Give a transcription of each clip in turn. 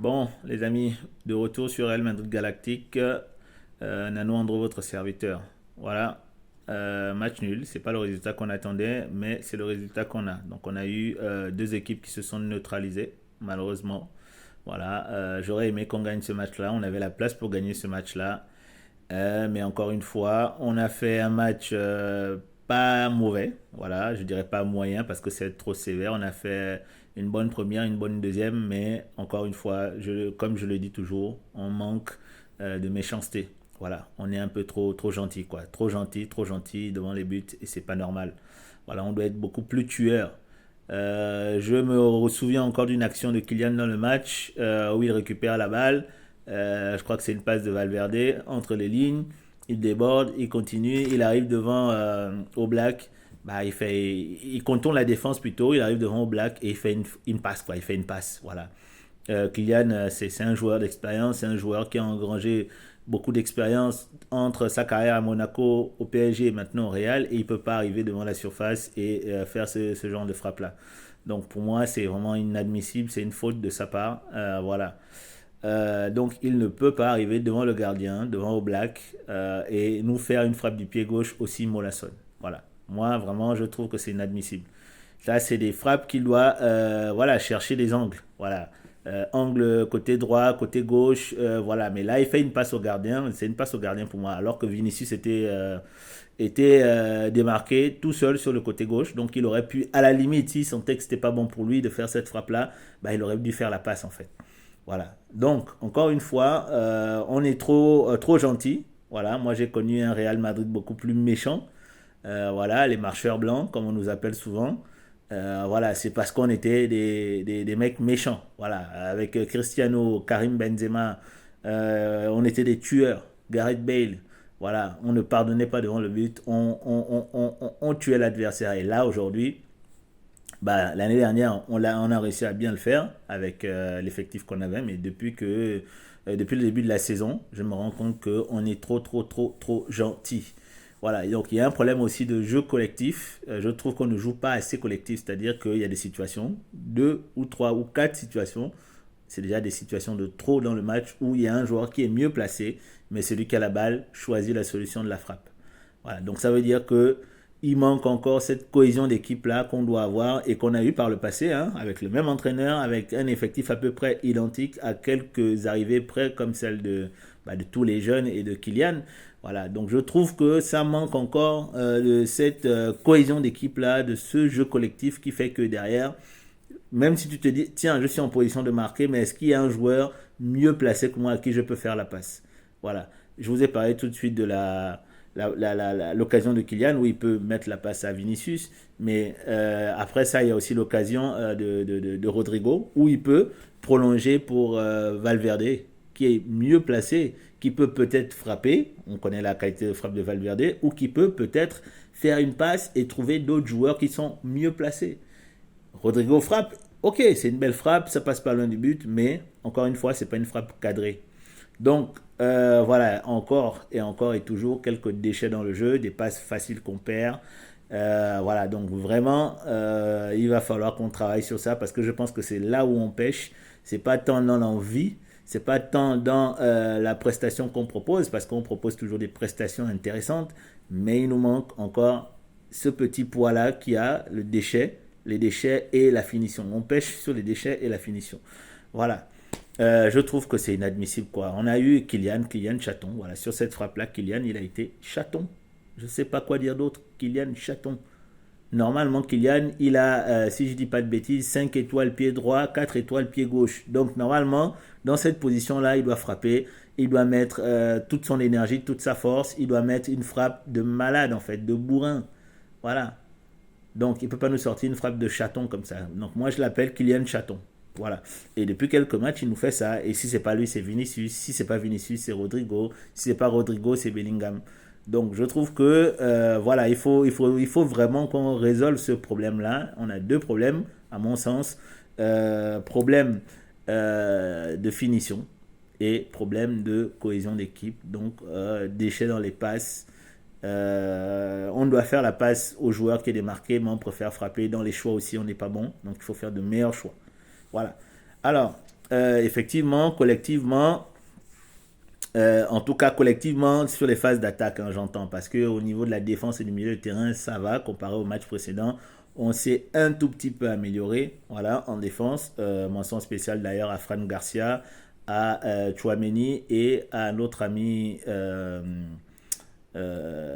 Bon, les amis, de retour sur Real Madrid Galactique, Nano Andro, votre serviteur. Voilà, match nul, c'est pas le résultat qu'on attendait, mais c'est le résultat qu'on a. Donc on a eu deux équipes qui se sont neutralisées, malheureusement. Voilà, j'aurais aimé qu'on gagne ce match-là, on avait la place pour gagner ce match-là. Mais encore une fois, on a fait un match pas mauvais, voilà, je dirais pas moyen parce que c'est trop sévère. On a fait une bonne première, une bonne deuxième, mais encore une fois, comme je le dis toujours, on manque de méchanceté. Voilà, on est un peu trop gentil, quoi. Trop gentil devant les buts et c'est pas normal. Voilà, on doit être beaucoup plus tueur. Je me souviens encore d'une action de Kylian dans le match où il récupère la balle. Je crois que c'est une passe de Valverde entre les lignes. Il déborde, il continue, il arrive devant Oblak. Bah, il contourne la défense plutôt. Il arrive devant Oblak et il fait une passe, quoi. Il fait une passe, voilà. Kylian, c'est un joueur d'expérience, c'est un joueur qui a engrangé beaucoup d'expérience entre sa carrière à Monaco, au PSG et maintenant au Real, et il ne peut pas arriver devant la surface et faire ce genre de frappe-là. Donc pour moi, c'est vraiment inadmissible, c'est une faute de sa part. Voilà. Donc il ne peut pas arriver devant le gardien, devant Oblak, et nous faire une frappe du pied gauche aussi mollasson. Voilà. Moi, vraiment, je trouve que c'est inadmissible. Là, c'est des frappes qu'il doit voilà, chercher des angles. Voilà. Angle côté droit, côté gauche, voilà. Mais là, il fait une passe au gardien. C'est une passe au gardien pour moi. Alors que Vinicius était démarqué tout seul sur le côté gauche. Donc, il aurait pu, à la limite, s'il sentait que c'était pas bon pour lui de faire cette frappe-là, bah, il aurait dû faire la passe en fait. Voilà. Donc, encore une fois, on est trop gentil. Voilà. Moi, j'ai connu un Real Madrid beaucoup plus méchant. Voilà, les marcheurs blancs, comme on nous appelle souvent. Voilà, c'est parce qu'on était des mecs méchants. Voilà, avec Cristiano, Karim Benzema, on était des tueurs. Gareth Bale, voilà, on ne pardonnait pas devant le but, on tuait l'adversaire. Et là, aujourd'hui, bah, l'année dernière, on a réussi à bien le faire avec l'effectif qu'on avait, mais depuis le début de la saison, je me rends compte qu'on est trop gentil. Voilà, et donc il y a un problème aussi de jeu collectif. Je trouve qu'on ne joue pas assez collectif, c'est-à-dire qu'il y a des situations, deux ou trois ou quatre situations, c'est déjà des situations de trop dans le match où il y a un joueur qui est mieux placé, mais celui qui a la balle choisit la solution de la frappe. Voilà, donc ça veut dire que il manque encore cette cohésion d'équipe là qu'on doit avoir et qu'on a eu par le passé, hein, avec le même entraîneur, avec un effectif à peu près identique, à quelques arrivées près comme celle de tous les jeunes et de Kylian. Voilà, donc je trouve que ça manque encore de cette cohésion d'équipe là, de ce jeu collectif qui fait que derrière, même si tu te dis, tiens, je suis en position de marquer, mais est-ce qu'il y a un joueur mieux placé que moi à qui je peux faire la passe? Voilà. Je vous ai parlé tout de suite de l'occasion de Kylian où il peut mettre la passe à Vinicius, mais après ça, il y a aussi l'occasion de Rodrigo où il peut prolonger pour Valverde, qui est mieux placé, qui peut peut-être frapper, on connaît la qualité de frappe de Valverde, ou qui peut peut-être faire une passe et trouver d'autres joueurs qui sont mieux placés. Rodrigo frappe, ok, c'est une belle frappe, ça passe pas loin du but, mais encore une fois, c'est pas une frappe cadrée. Donc voilà, encore et toujours quelques déchets dans le jeu, des passes faciles qu'on perd. Voilà, donc vraiment, il va falloir qu'on travaille sur ça parce que je pense que c'est là où on pêche. C'est pas tant dans l'envie, c'est pas tant dans la prestation qu'on propose parce qu'on propose toujours des prestations intéressantes, mais il nous manque encore ce petit poids-là qui a les déchets et la finition. On pêche sur les déchets et la finition. Voilà. Je trouve que c'est inadmissible quoi. On a eu Kylian chaton. Voilà, sur cette frappe-là, Kylian, il a été chaton. Je ne sais pas quoi dire d'autre. Kylian chaton. Normalement, Kylian, il a, si je ne dis pas de bêtises, 5 étoiles pied droit, 4 étoiles pied gauche. Donc normalement, dans cette position-là, il doit frapper. Il doit mettre toute son énergie, toute sa force. Il doit mettre une frappe de malade en fait, de bourrin. Voilà. Donc, il ne peut pas nous sortir une frappe de chaton comme ça. Donc, moi, je l'appelle Kylian Chaton. Voilà. Et depuis quelques matchs, il nous fait ça. Et si c'est pas lui, c'est Vinicius. Si c'est pas Vinicius, c'est Rodrigo. Si c'est pas Rodrigo, c'est Bellingham. Donc, je trouve que voilà, il faut vraiment qu'on résolve ce problème-là. On a deux problèmes, à mon sens. Problème de finition et problème de cohésion d'équipe. Donc, déchets dans les passes. On doit faire la passe au joueur qui est démarqué, mais on préfère frapper. Dans les choix aussi, on n'est pas bon. Donc il faut faire de meilleurs choix. Voilà. Alors, effectivement, collectivement, en tout cas collectivement sur les phases d'attaque, hein, j'entends, parce que au niveau de la défense et du milieu de terrain, ça va comparé au match précédent. On s'est un tout petit peu amélioré, voilà, en défense. Mention spéciale d'ailleurs à Fran Garcia, à Chouameni et à notre ami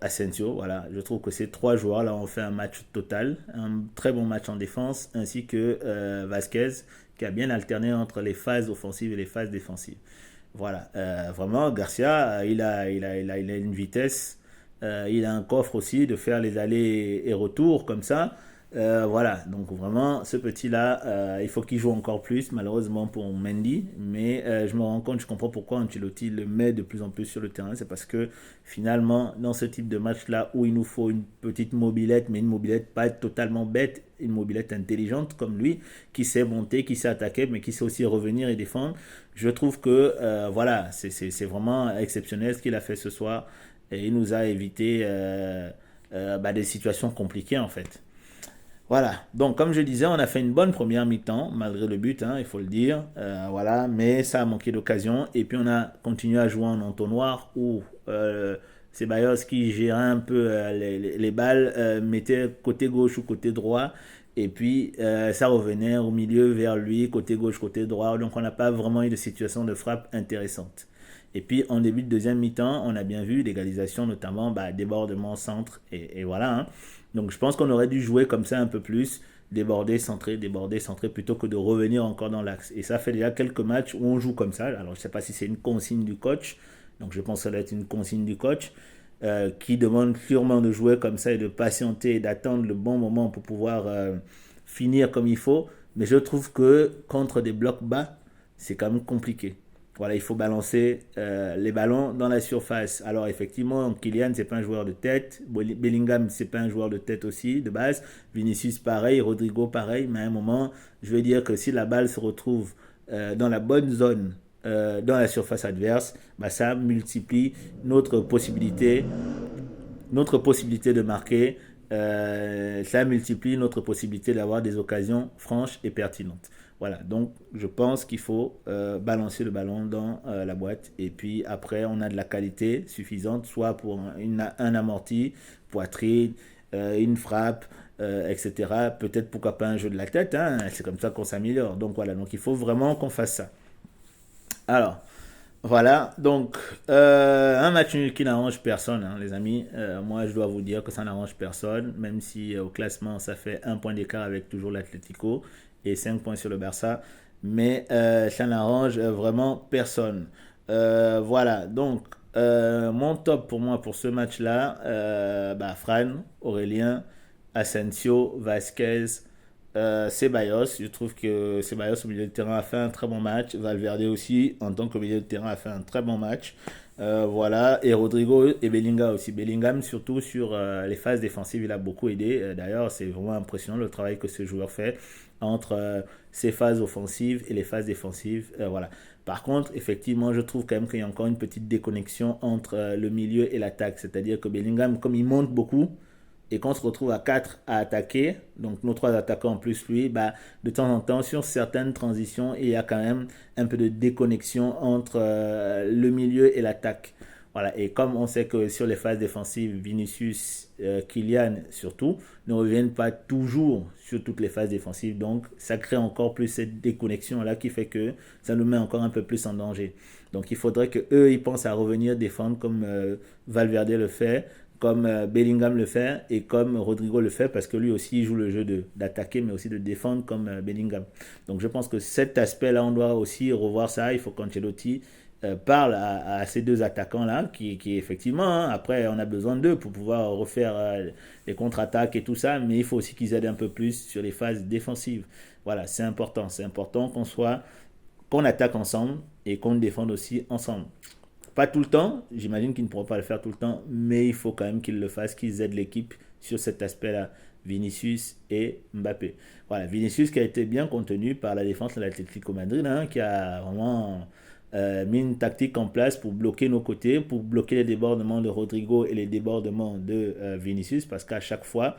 Asensio. Voilà, je trouve que ces trois joueurs là ont fait un match total, un très bon match en défense, ainsi que Vasquez qui a bien alterné entre les phases offensives et les phases défensives. Voilà, vraiment, Garcia, il a une vitesse, il a un coffre aussi de faire les allers et retours comme ça. Voilà, donc vraiment, ce petit-là, il faut qu'il joue encore plus, malheureusement pour Mendy. Mais je me rends compte, je comprends pourquoi Ancelotti le met de plus en plus sur le terrain. C'est parce que finalement, dans ce type de match-là, où il nous faut une petite mobilette, mais une mobilette pas totalement bête, une mobilette intelligente comme lui, qui sait monter, qui sait attaquer, mais qui sait aussi revenir et défendre. Je trouve que voilà, c'est vraiment exceptionnel ce qu'il a fait ce soir. Et il nous a évité des situations compliquées en fait. Voilà, donc comme je disais, on a fait une bonne première mi-temps, malgré le but, hein, il faut le dire. Voilà, mais ça a manqué d'occasion. Et puis on a continué à jouer en entonnoir où Ceballos qui gérait un peu les balles, mettait côté gauche ou côté droit. Et puis ça revenait au milieu vers lui, côté gauche, côté droit. Donc on n'a pas vraiment eu de situation de frappe intéressante. Et puis en début de deuxième mi-temps, on a bien vu l'égalisation, notamment débordement, centre, et voilà, hein. Donc je pense qu'on aurait dû jouer comme ça un peu plus, déborder, centrer, plutôt que de revenir encore dans l'axe. Et ça fait déjà quelques matchs où on joue comme ça. Alors je ne sais pas si c'est une consigne du coach, donc je pense que ça doit être une consigne du coach, qui demande sûrement de jouer comme ça et de patienter et d'attendre le bon moment pour pouvoir finir comme il faut. Mais je trouve que contre des blocs bas, c'est quand même compliqué. Voilà, il faut balancer les ballons dans la surface. Alors effectivement, Kylian, c'est pas un joueur de tête. Bellingham, c'est pas un joueur de tête aussi, de base. Vinicius, pareil. Rodrigo, pareil. Mais à un moment, je veux dire que si la balle se retrouve dans la bonne zone, dans la surface adverse, ça multiplie notre possibilité, notre possibilité de marquer. Ça multiplie notre possibilité d'avoir des occasions franches et pertinentes. Voilà, donc je pense qu'il faut balancer le ballon dans la boîte et puis après on a de la qualité suffisante, soit pour un amorti, poitrine, une frappe, etc. Peut-être pourquoi pas un jeu de la tête, hein, c'est comme ça qu'on s'améliore. Donc voilà, donc il faut vraiment qu'on fasse ça. Alors, voilà, donc un match nul qui n'arrange personne, hein, les amis. Moi, je dois vous dire que ça n'arrange personne, même si au classement, ça fait un point d'écart avec toujours l'Atlético et 5 points sur le Barça. Mais ça n'arrange vraiment personne. Voilà, donc mon top pour moi pour ce match-là, Fran, Aurélien, Asensio, Vasquez, Ceballos, je trouve que Ceballos au milieu de terrain a fait un très bon match. Valverde aussi, en tant que milieu de terrain, a fait un très bon match. Voilà, et Rodrigo et Bellingham aussi. Bellingham, surtout sur les phases défensives, il a beaucoup aidé. D'ailleurs, c'est vraiment impressionnant le travail que ce joueur fait entre ses phases offensives et les phases défensives. Voilà. Par contre, effectivement, je trouve quand même qu'il y a encore une petite déconnexion entre le milieu et l'attaque. C'est-à-dire que Bellingham, comme il monte beaucoup, et qu'on se retrouve à 4 à attaquer, donc nos 3 attaquants en plus lui, de temps en temps sur certaines transitions, il y a quand même un peu de déconnexion entre le milieu et l'attaque. Voilà, et comme on sait que sur les phases défensives, Vinicius, Kylian surtout, ne reviennent pas toujours sur toutes les phases défensives, donc ça crée encore plus cette déconnexion-là qui fait que ça nous met encore un peu plus en danger. Donc il faudrait que eux ils pensent à revenir défendre comme Valverde le fait, comme Bellingham le fait et comme Rodrigo le fait parce que lui aussi il joue le jeu d'attaquer mais aussi de défendre comme Bellingham. Donc je pense que cet aspect-là, on doit aussi revoir ça. Il faut qu'Ancelotti parle à ces deux attaquants-là qui effectivement, hein, après on a besoin d'eux pour pouvoir refaire les contre-attaques et tout ça, mais il faut aussi qu'ils aident un peu plus sur les phases défensives. Voilà, c'est important qu'on attaque ensemble et qu'on défende aussi ensemble. Pas tout le temps, j'imagine qu'ils ne pourront pas le faire tout le temps, mais il faut quand même qu'ils le fassent, qu'ils aident l'équipe sur cet aspect-là. Vinicius et Mbappé. Voilà, Vinicius qui a été bien contenu par la défense de l'Atlético Madrid, hein, qui a vraiment mis une tactique en place pour bloquer nos côtés, pour bloquer les débordements de Rodrigo et les débordements de Vinicius, parce qu'à chaque fois,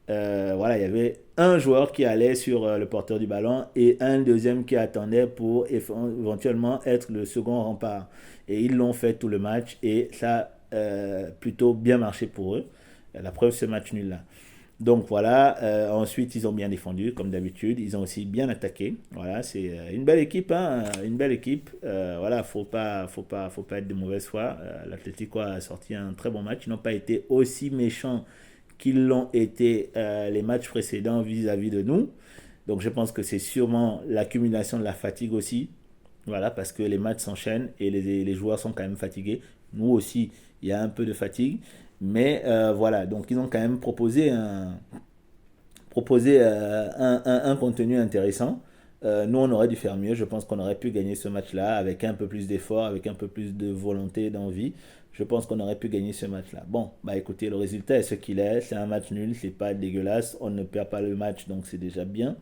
Voilà, il y avait un joueur qui allait sur le porteur du ballon et un deuxième qui attendait pour éventuellement être le second rempart. Et ils l'ont fait tout le match et ça a plutôt bien marché pour eux. La preuve, ce match nul-là. Donc voilà, ensuite ils ont bien défendu comme d'habitude, ils ont aussi bien attaqué. Voilà, c'est une belle équipe, hein, une belle équipe. Voilà, faut pas être de mauvaise foi. L'Atlético a sorti un très bon match. Ils n'ont pas été aussi méchants qu'ils l'ont été les matchs précédents vis-à-vis de nous. Donc je pense que c'est sûrement l'accumulation de la fatigue aussi. Voilà, parce que les matchs s'enchaînent et les joueurs sont quand même fatigués. Nous aussi, il y a un peu de fatigue. Mais voilà, donc ils ont quand même proposé un contenu intéressant. Nous, on aurait dû faire mieux. Je pense qu'on aurait pu gagner ce match-là avec un peu plus d'effort, avec un peu plus de volonté, d'envie. Je pense qu'on aurait pu gagner ce match-là. Bon, bah écoutez, le résultat est ce qu'il est. C'est un match nul, c'est pas dégueulasse. On ne perd pas le match, donc c'est déjà bien.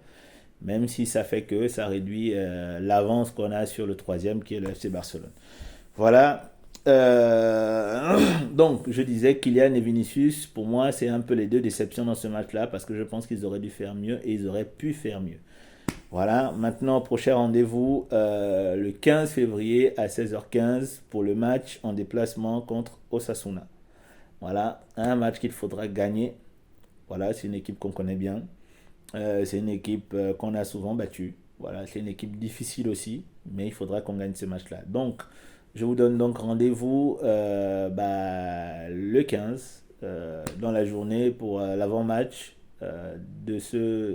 Même si ça fait que ça réduit l'avance qu'on a sur le troisième, qui est le FC Barcelone. Voilà. Donc, je disais Kylian et Vinicius, pour moi, c'est un peu les deux déceptions dans ce match-là parce que je pense qu'ils auraient dû faire mieux et ils auraient pu faire mieux. Voilà, maintenant, prochain rendez-vous le 15 février à 16h15 pour le match en déplacement contre Osasuna. Voilà, un match qu'il faudra gagner. Voilà, c'est une équipe qu'on connaît bien. C'est une équipe qu'on a souvent battue. Voilà, c'est une équipe difficile aussi, mais il faudra qu'on gagne ce match-là. Donc, je vous donne donc rendez-vous le 15 dans la journée pour l'avant-match de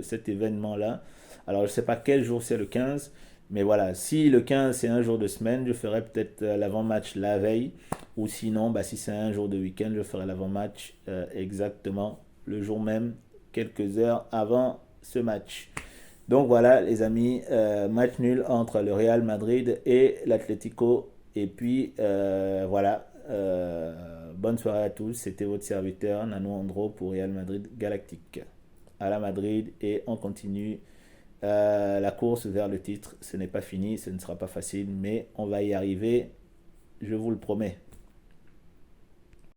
cet événement-là. Alors, je ne sais pas quel jour c'est le 15, mais voilà, si le 15 c'est un jour de semaine, je ferai peut-être l'avant-match la veille, ou sinon, si c'est un jour de week-end, je ferai l'avant-match exactement le jour même, quelques heures avant ce match. Donc voilà les amis, match nul entre le Real Madrid et l'Atlético. Et puis voilà, bonne soirée à tous. C'était votre serviteur Nano Andro pour Real Madrid Galactique. À la Madrid et on continue la course vers le titre. Ce n'est pas fini, ce ne sera pas facile, mais on va y arriver, je vous le promets.